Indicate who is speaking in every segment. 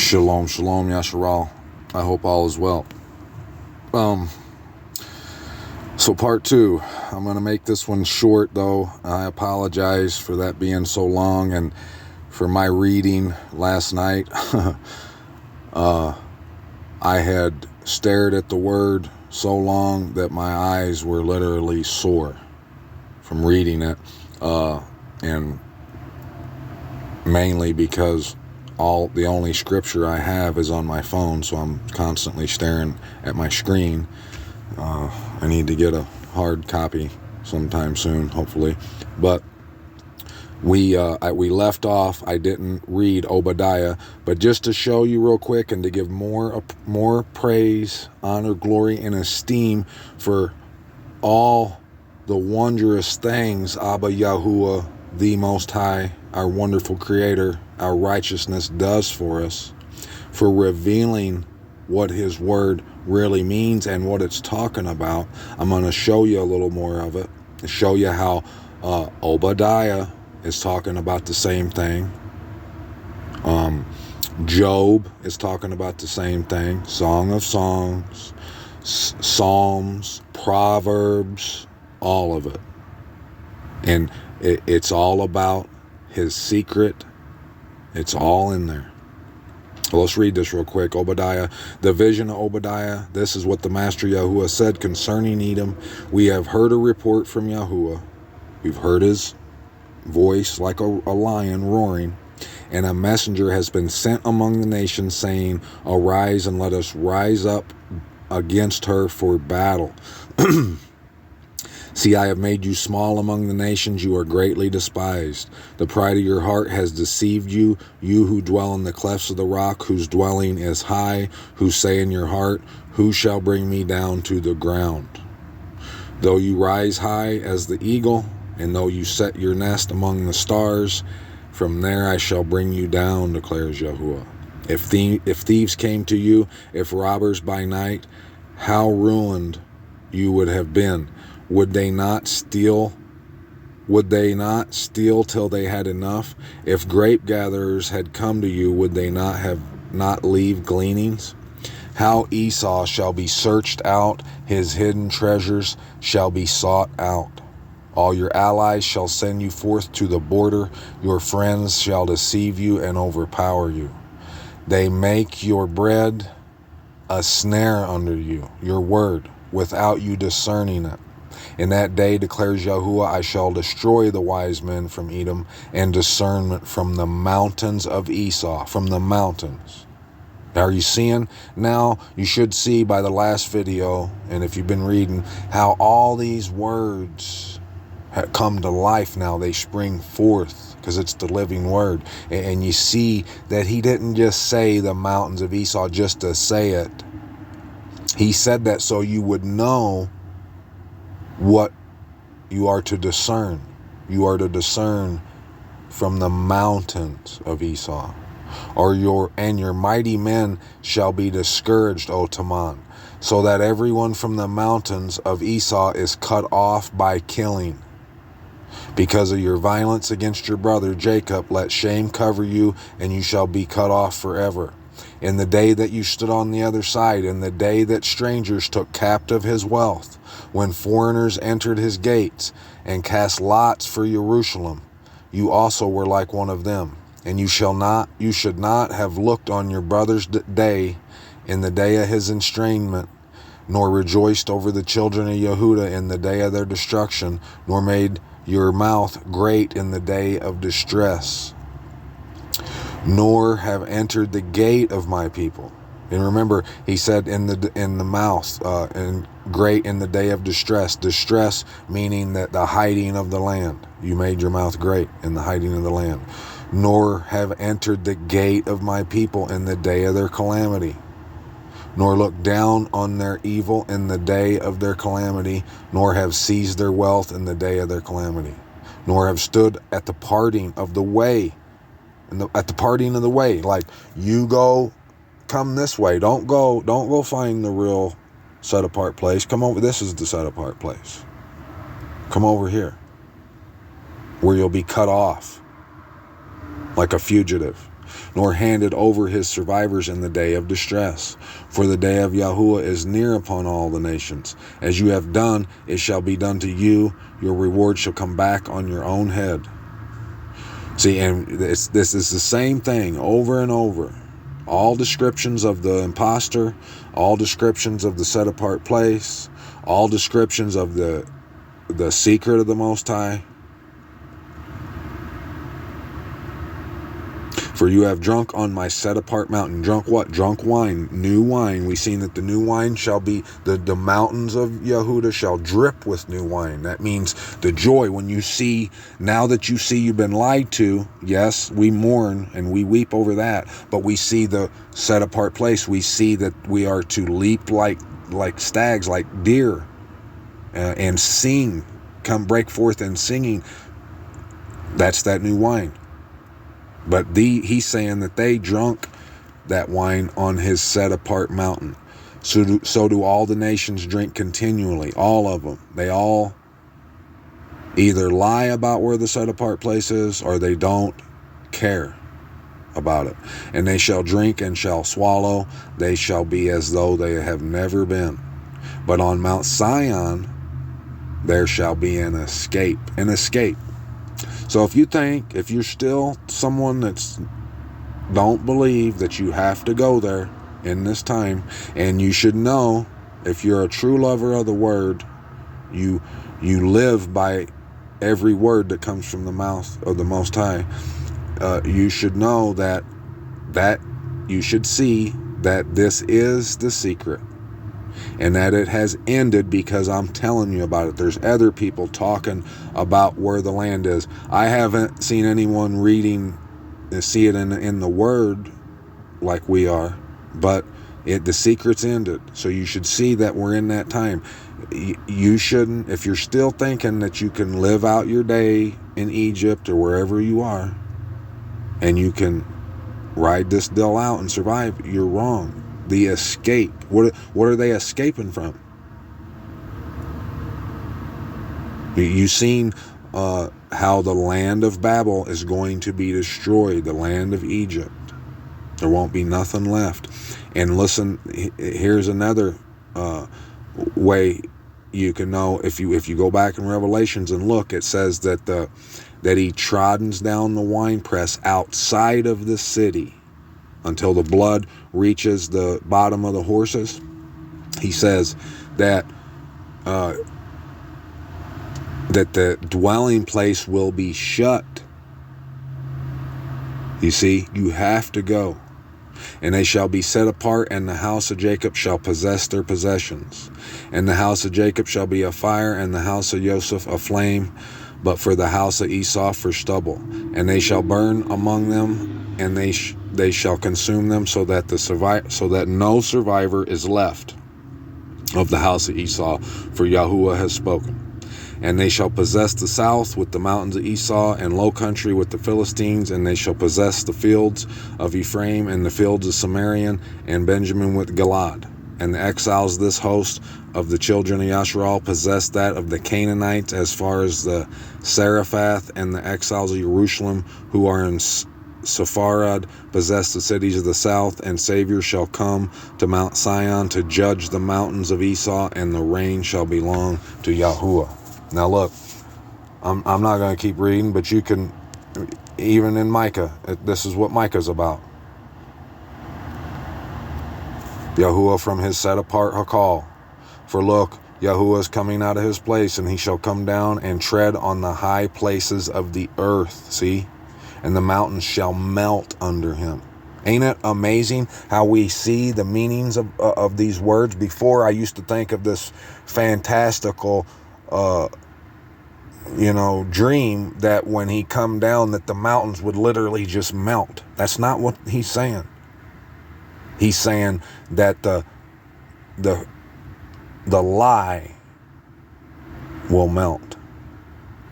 Speaker 1: Shalom, shalom, Yasharal. I hope all is well. So part 2, I'm going to make this one short though. I apologize for that being so long and for my reading last night. I had stared at the word so long that my eyes were literally sore from reading it, and mainly because the only scripture I have is on my phone, so I'm constantly staring at my screen. I need to get a hard copy sometime soon, hopefully. But we left off. I didn't read Obadiah, but just to show you real quick and to give more praise, honor, glory, and esteem for all the wondrous things Abba Yahuwah, the Most High, our wonderful Creator, our righteousness does for us, for revealing what His Word really means and what it's talking about. I'm going to show you a little more of it, to show you how Obadiah is talking about the same thing. Job is talking about the same thing. Song of Songs, Psalms, Proverbs, all of it. And it's all about His secret. It's all in there. Well, let's read this real quick. Obadiah, the vision of Obadiah. This is what the Master Yahuwah said concerning Edom. We have heard a report from Yahuwah. We've heard His voice like a lion roaring. And a messenger has been sent among the nations, saying, Arise and let us rise up against her for battle. See, I have made you small among the nations. You are greatly despised. The pride of your heart has deceived you, you who dwell in the clefts of the rock, whose dwelling is high, who say in your heart, Who shall bring me down to the ground? Though you rise high as the eagle, and though you set your nest among the stars, from there I shall bring you down, declares Yahuwah. If thieves came to you, if robbers by night, how ruined you would have been. Would they not steal till they had enough? If grape gatherers had come to you, would they not leave gleanings? How Esau shall be searched out, his hidden treasures shall be sought out. All your allies shall send you forth to the border. Your friends shall deceive you and overpower you. They make your bread a snare under you, your word, without you discerning it. In that day, declares Yahuwah, I shall destroy the wise men from Edom and discernment from the mountains of Esau, from the mountains. Are you seeing? Now, you should see by the last video, and if you've been reading, how all these words have come to life now. They spring forth because it's the living word. And you see that he didn't just say the mountains of Esau just to say it. He said that so you would know what you are to discern. You are to discern from the mountains of Esau. And your mighty men shall be discouraged, O Taman, so that everyone from the mountains of Esau is cut off by killing. Because of your violence against your brother Jacob, let shame cover you, and you shall be cut off forever. In the day that you stood on the other side, in the day that strangers took captive his wealth, when foreigners entered his gates and cast lots for Jerusalem, you also were like one of them. And you should not have looked on your brother's day in the day of his estrangement, nor rejoiced over the children of Yehudah in the day of their destruction, nor made your mouth great in the day of distress, nor have entered the gate of my people. And remember, he said in the mouth, and great in the day of distress. Distress meaning that the hiding of the land. You made your mouth great in the hiding of the land. Nor have entered the gate of my people in the day of their calamity. Nor looked down on their evil in the day of their calamity, nor have seized their wealth in the day of their calamity, nor have stood at the parting of the way, at the parting of the way, like you come this way, don't go find the real set apart place, come over, this is the set apart place, come over here, where you'll be cut off like a fugitive. nor handed over his survivors in the day of distress. For the day of YAHUAH is near upon all the nations. As you have done, it shall be done to you. Your reward shall come back on your own head. See, and this is the same thing over and over. All descriptions of the imposter, all descriptions of the set-apart place, all descriptions of the secret of the Most High. For you have drunk on my set-apart mountain. Drunk what? Drunk wine, new wine. We've seen that the new wine shall be, the mountains of Yehuda shall drip with new wine. That means the joy when you see, now that you see you've been lied to, yes, we mourn and we weep over that, but we see the set-apart place. We see that we are to leap like stags, like deer, and sing, come break forth in singing. That's that new wine. But he's saying that they drunk that wine on his set-apart mountain. So do all the nations drink continually, all of them. They all either lie about where the set-apart place is, or they don't care about it. And they shall drink and shall swallow. They shall be as though they have never been. But on Mount Zion there shall be an escape. An escape. So if you're still someone that's don't believe that you have to go there in this time, and you should know, if you're a true lover of the word, you live by every word that comes from the mouth of the Most High. You should know that you should see that this is the secret, and that it has ended because I'm telling you about it. There's other people talking about where the land is. I haven't seen anyone see it in the word like we are, but the secret's ended. So you should see that we're in that time. You shouldn't, if you're still thinking that you can live out your day in Egypt or wherever you are, and you can ride this deal out and survive, you're wrong. The escape. What are they escaping from? You've seen how the land of Babel is going to be destroyed, the land of Egypt. There won't be nothing left. And listen, here's another way you can know. If you go back in Revelations and look, it says that he troddens down the winepress outside of the city until the blood reaches the bottom of the horses. He says that the dwelling place will be shut. You see, you have to go. And they shall be set apart, and the house of Jacob shall possess their possessions. And the house of Jacob shall be a fire, and the house of Joseph a flame, but for the house of Esau for stubble. And they shall burn among them, and they shall consume them, so that no survivor is left of the house of Esau, for YAHUAH has spoken. And they shall possess the south with the mountains of Esau, and low country with the Philistines, and they shall possess the fields of Ephraim, and the fields of Samaria, and Benjamin with Gilad. And the exiles of this host of the children of Yasharal possess that of the Canaanites as far as the Seraphath, and the exiles of Jerusalem who are in Sepharad possess the cities of the south. And Savior shall come to Mount Sion to judge the mountains of Esau, and the reign shall belong to YAHUAH. Now look, I'm not going to keep reading, but you can, even in Micah, this is what Micah's about. YAHUAH from his set apart Hakal. For look, YAHUAH is coming out of his place, and he shall come down and tread on the high places of the earth. See? And the mountains shall melt under him. Ain't it amazing how we see the meanings of these words? Before, I used to think of this fantastical dream that when he come down, that the mountains would literally just melt. That's not what he's saying. He's saying that the lie will melt,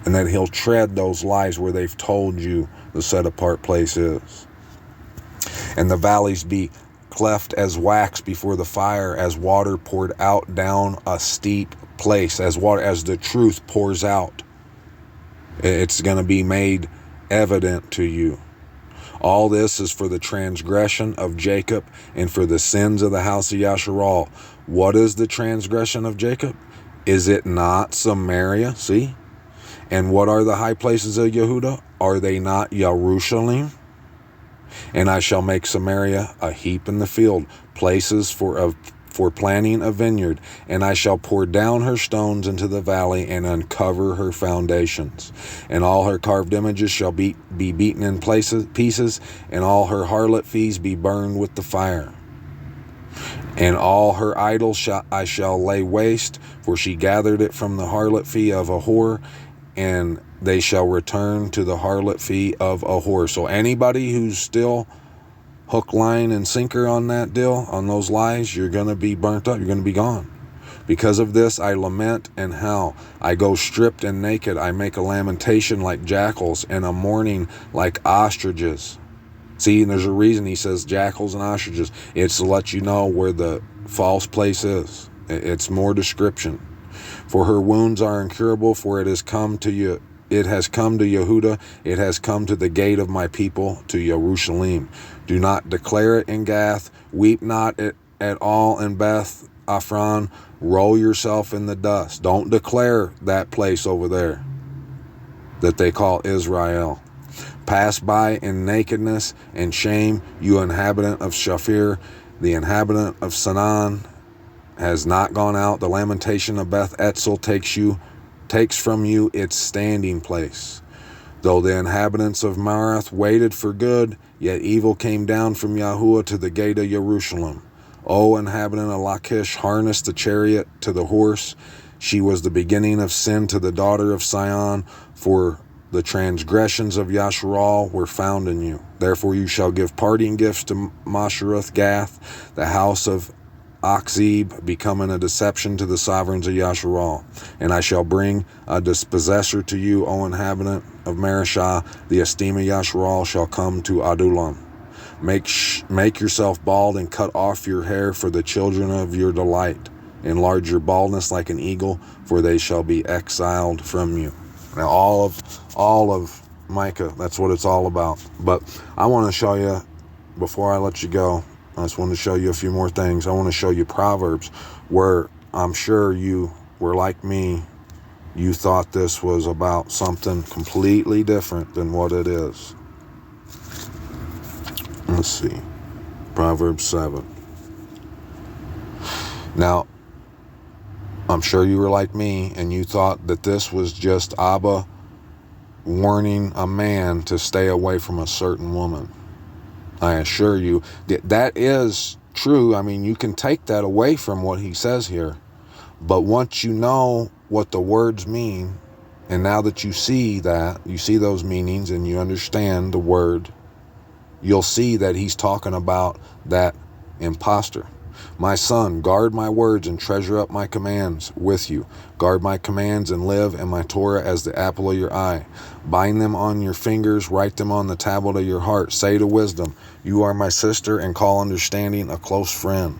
Speaker 1: and that he'll tread those lies where they've told you the set apart place is. And the valleys be cleft as wax before the fire, as water poured out down a steep place, as the truth pours out. It's going to be made evident to you. All this is for the transgression of Jacob and for the sins of the house of Yasharal. What is the transgression of Jacob? Is it not Samaria? See? And what are the high places of Yehuda? Are they not Jerusalem? And I shall make Samaria a heap in the field, places for planting a vineyard, and I shall pour down her stones into the valley and uncover her foundations. And all her carved images shall be beaten in pieces, and all her harlot fees be burned with the fire. And all her idols I shall lay waste, for she gathered it from the harlot fee of a whore, and they shall return to the harlot fee of a whore. So anybody who's still hook, line, and sinker on that deal, on those lies, you're going to be burnt up. You're going to be gone. Because of this, I lament and howl. I go stripped and naked. I make a lamentation like jackals and a mourning like ostriches. See, and there's a reason he says jackals and ostriches. It's to let you know where the false place is. It's more description. For her wounds are incurable, for it has come to you. It has come to Yehuda. It has come to the gate of my people, to Jerusalem. Do not declare it in Gath. Weep not at all in Beth Aphron. Roll yourself in the dust. Don't declare that place over there that they call Israel. Pass by in nakedness and shame, you inhabitant of Shaphir. The inhabitant of Sanan has not gone out. The lamentation of Beth Etzel takes from you its standing place. Though the inhabitants of Marath waited for good, yet evil came down from Yahuwah to the gate of Jerusalem. O inhabitant of Lachish, harness the chariot to the horse. She was the beginning of sin to the daughter of Sion, for the transgressions of Yasharal were found in you. Therefore you shall give parting gifts to Masheroth Gath, the house of Achzib, becoming a deception to the sovereigns of Yasharal. And I shall bring a dispossessor to you, O inhabitant of Marishah. The esteem of Yasharal shall come to Adullam. Make yourself bald and cut off your hair for the children of your delight. Enlarge your baldness like an eagle, for they shall be exiled from you. Now all of Micah, that's what it's all about. But I want to show you, before I let you go, I just want to show you a few more things. I want to show you Proverbs, where I'm sure you were like me. You thought this was about something completely different than what it is. Let's see. Proverbs 7. Now, I'm sure you were like me, and you thought that this was just Abba warning a man to stay away from a certain woman. I assure you that is true. I mean, you can take that away from what he says here. But once you know what the words mean, and now that you see that, you see those meanings and you understand the word, you'll see that he's talking about that imposter. My son, guard my words and treasure up my commands with you. Guard my commands and live, and my Torah as the apple of your eye. Bind them on your fingers, write them on the tablet of your heart. Say to wisdom, you are my sister, and call understanding a close friend.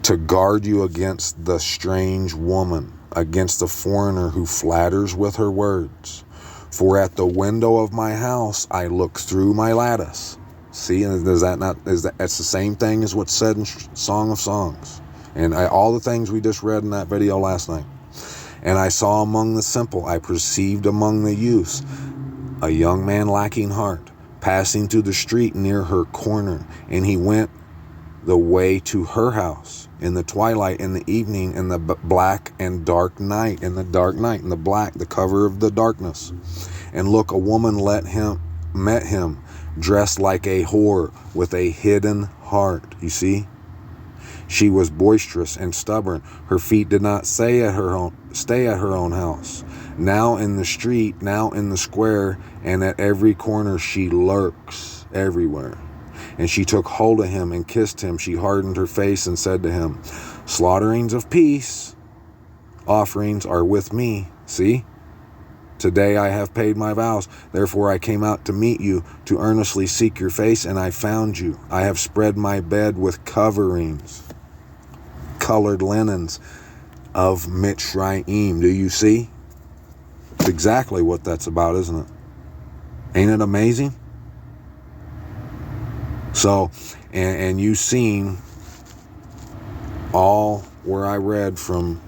Speaker 1: To guard you against the strange woman, against the foreigner who flatters with her words. For at the window of my house I look through my lattice. See, and that's the same thing as what's said in Song of Songs. And all the things we just read in that video last night. And I saw among the simple, I perceived among the youths, a young man lacking heart, passing through the street near her corner. And he went the way to her house in the twilight, in the evening, in the black and dark night, in the dark night, in the black, the cover of the darkness. And look, a woman met him, dressed like a whore with a hidden heart. You see? She was boisterous and stubborn. Her feet did not stay at her own house. Now in the street, now in the square, and at every corner she lurks everywhere. And she took hold of him and kissed him. She hardened her face and said to him, slaughterings of peace offerings are with me. See? Today I have paid my vows. Therefore I came out to meet you, to earnestly seek your face, and I found you. I have spread my bed with coverings, colored linens of Mitzrayim. Do you see? It's exactly what that's about, isn't it? Ain't it amazing? So, and you seen all where I read from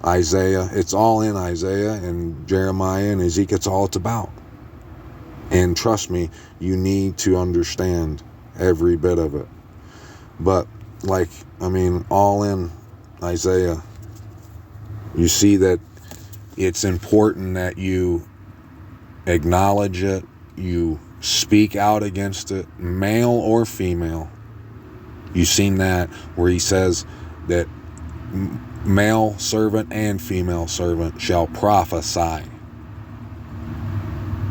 Speaker 1: Isaiah. It's all in Isaiah and Jeremiah and Ezekiel. It's all it's about. And trust me, you need to understand every bit of it. But all in Isaiah, you see that it's important that you acknowledge it, you speak out against it, male or female. You've seen that where he says that male servant and female servant shall prophesy.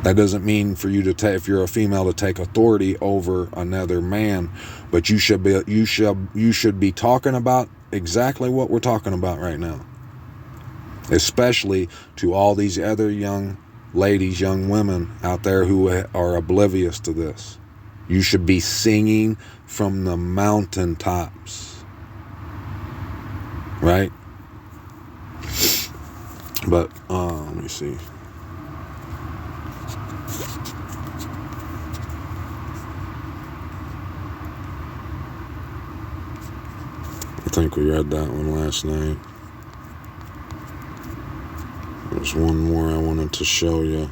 Speaker 1: That doesn't mean for you to take, if you're a female, to take authority over another man, but you should be talking about exactly what we're talking about right now. Especially to all these other young ladies, young women out there who are oblivious to this. You should be singing from the mountaintops. Right? But, let me see. I think we read that one last night. There's one more I wanted to show you.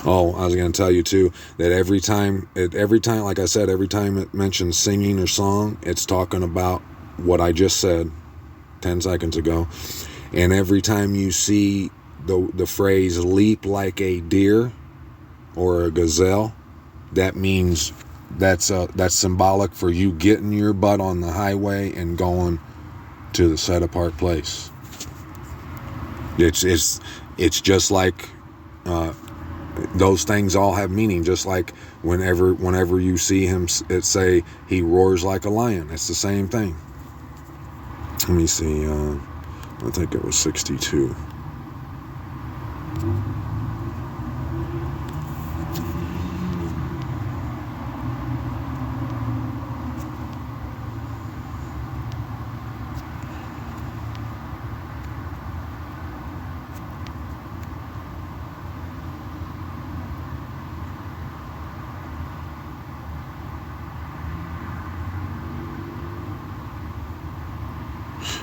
Speaker 1: Oh, I was going to tell you too that every time, like I said, every time it mentions singing or song, it's talking about what I just said 10 seconds ago. And every time you see the phrase leap like a deer or a gazelle, that means that's symbolic for you getting your butt on the highway and going to the set apart place. It's just like those things all have meaning. Just like whenever you see him, it say he roars like a lion. It's the same thing. Let me see. I think it was 62.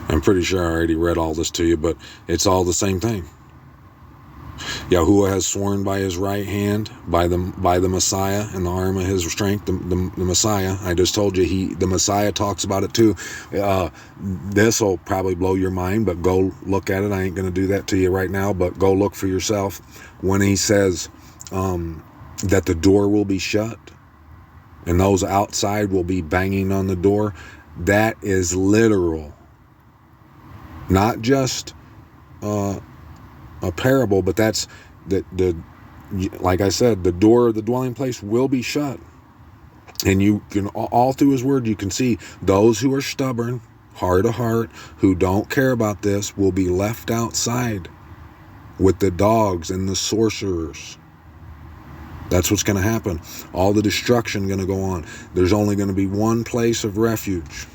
Speaker 1: I'm pretty sure I already read all this to you, but it's all the same thing. Yahuwah has sworn by his right hand, by the Messiah and the arm of his strength, the Messiah. I just told you the Messiah talks about it too. This will probably blow your mind, but go look at it. I ain't going to do that to you right now, but go look for yourself. When he says that the door will be shut and those outside will be banging on the door, that is literal. Not just a parable, but that's like I said, the door of the dwelling place will be shut. And you can, all through his word, you can see those who are stubborn, hard of heart, who don't care about this, will be left outside with the dogs and the sorcerers. That's what's going to happen. All the destruction going to go on. There's only going to be one place of refuge.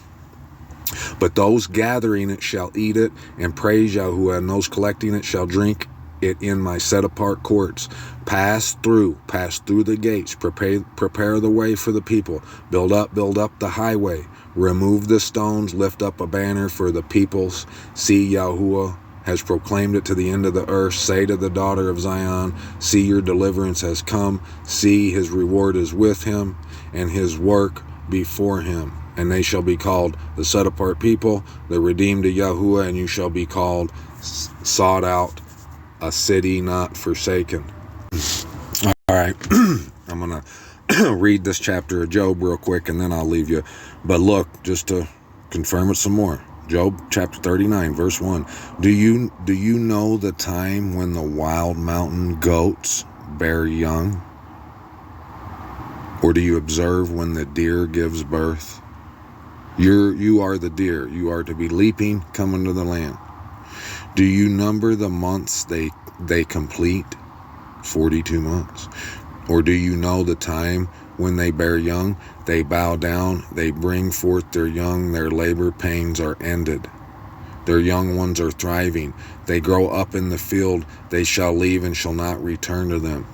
Speaker 1: But those gathering it shall eat it and praise Yahuwah, and those collecting it shall drink it in my set apart courts. Pass through the gates, prepare the way for the people, build up the highway, remove the stones, lift up a banner for the peoples. See, Yahuwah has proclaimed it to the end of the earth. Say to the daughter of Zion, see, your deliverance has come. See, his reward is with him and his work before him. And they shall be called the set apart people, the redeemed of Yahuwah, and you shall be called sought out, a city not forsaken. All right, I'm going to read this chapter of Job real quick, and then I'll leave you. But look, just to confirm it some more. Job chapter 39, verse 1. Do you know the time when the wild mountain goats bear young? Or do you observe when the deer gives birth? You are the deer. You are to be leaping, coming to the land. Do you number the months they complete? 42 months. Or do you know the time when they bear young? They bow down, they bring forth their young, their labor pains are ended. Their young ones are thriving. They grow up in the field, they shall leave and shall not return to them.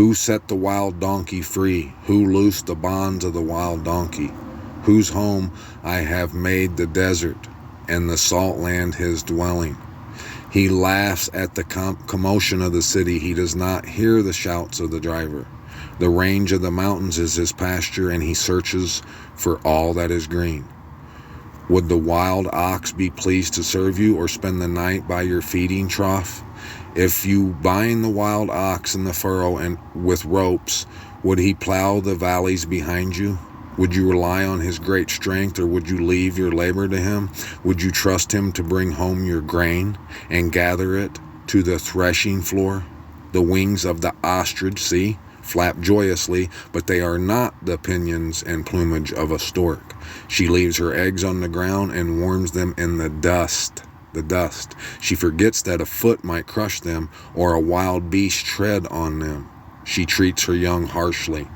Speaker 1: Who set the wild donkey free? Who loosed the bonds of the wild donkey? Whose home I have made the desert, and the salt land his dwelling. He laughs at the commotion of the city. He does not hear the shouts of the driver. The range of the mountains is his pasture, and he searches for all that is green. Would the wild ox be pleased to serve you, or spend the night by your feeding trough? If you bind the wild ox in the furrow and with ropes, would he plow the valleys behind you? Would you rely on his great strength, or would you leave your labor to him? Would you trust him to bring home your grain and gather it to the threshing floor? The wings of the ostrich, see, flap joyously, but they are not the pinions and plumage of a stork. She leaves her eggs on the ground and warms them in the dust. She forgets that a foot might crush them, or a wild beast tread on them. She treats her young harshly,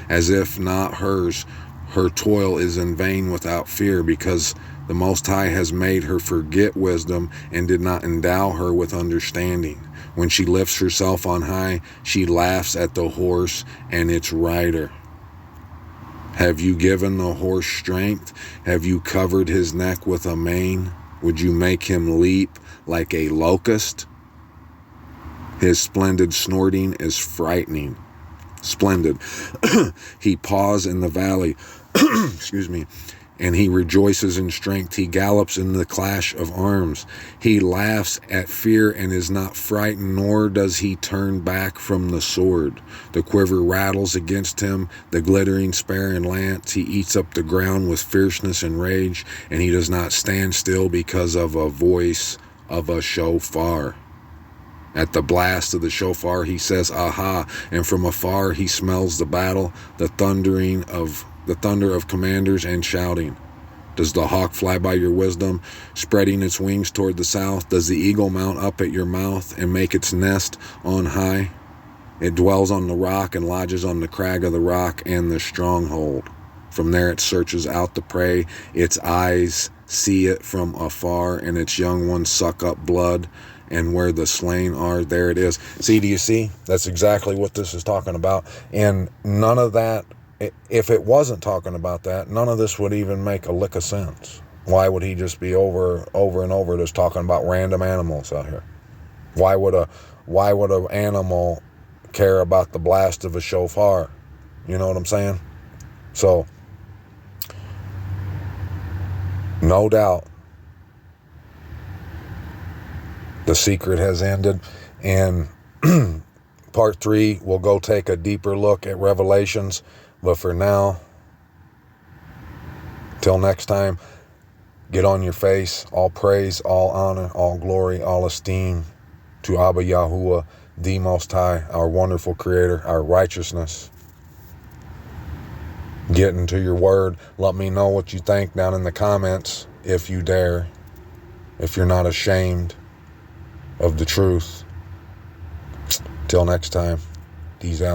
Speaker 1: as if not hers. Her toil is in vain without fear, because the Most High has made her forget wisdom and did not endow her with understanding. When she lifts herself on high, she laughs at the horse and its rider. Have you given the horse strength? Have you covered his neck with a mane? Would you make him leap like a locust? His splendid snorting is frightening. Splendid. He paws in the valley, excuse me, and he rejoices in strength. He gallops in the clash of arms. He laughs at fear and is not frightened, nor does he turn back from the sword. The quiver rattles against him, the glittering spear and lance. He eats up the ground with fierceness and rage, and he does not stand still because of a voice of a shofar. At the blast of the shofar, he says, "Aha!" And from afar he smells the battle, the thunder of commanders and shouting. Does the hawk fly by your wisdom, spreading its wings toward the south? Does the eagle mount up at your mouth and make its nest on high? It dwells on the rock and lodges on the crag of the rock and the stronghold. From there it searches out the prey. Its eyes see it from afar, and its young ones suck up blood. And where the slain are, there it is. See, do you see? That's exactly what this is talking about. And none of that, if it wasn't talking about that, none of this would even make a lick of sense. Why would he just be over and over just talking about random animals out here? Why would an animal care about the blast of a shofar? You know what I'm saying? So, no doubt, the secret has ended, and part 3 we'll go take a deeper look at Revelations. But for now, till next time, get on your face. All praise, all honor, all glory, all esteem to Abba Yahuwah, the Most High, our wonderful Creator, our righteousness. Get into your word. Let me know what you think down in the comments, if you dare, if you're not ashamed of the truth. Till next time, these out.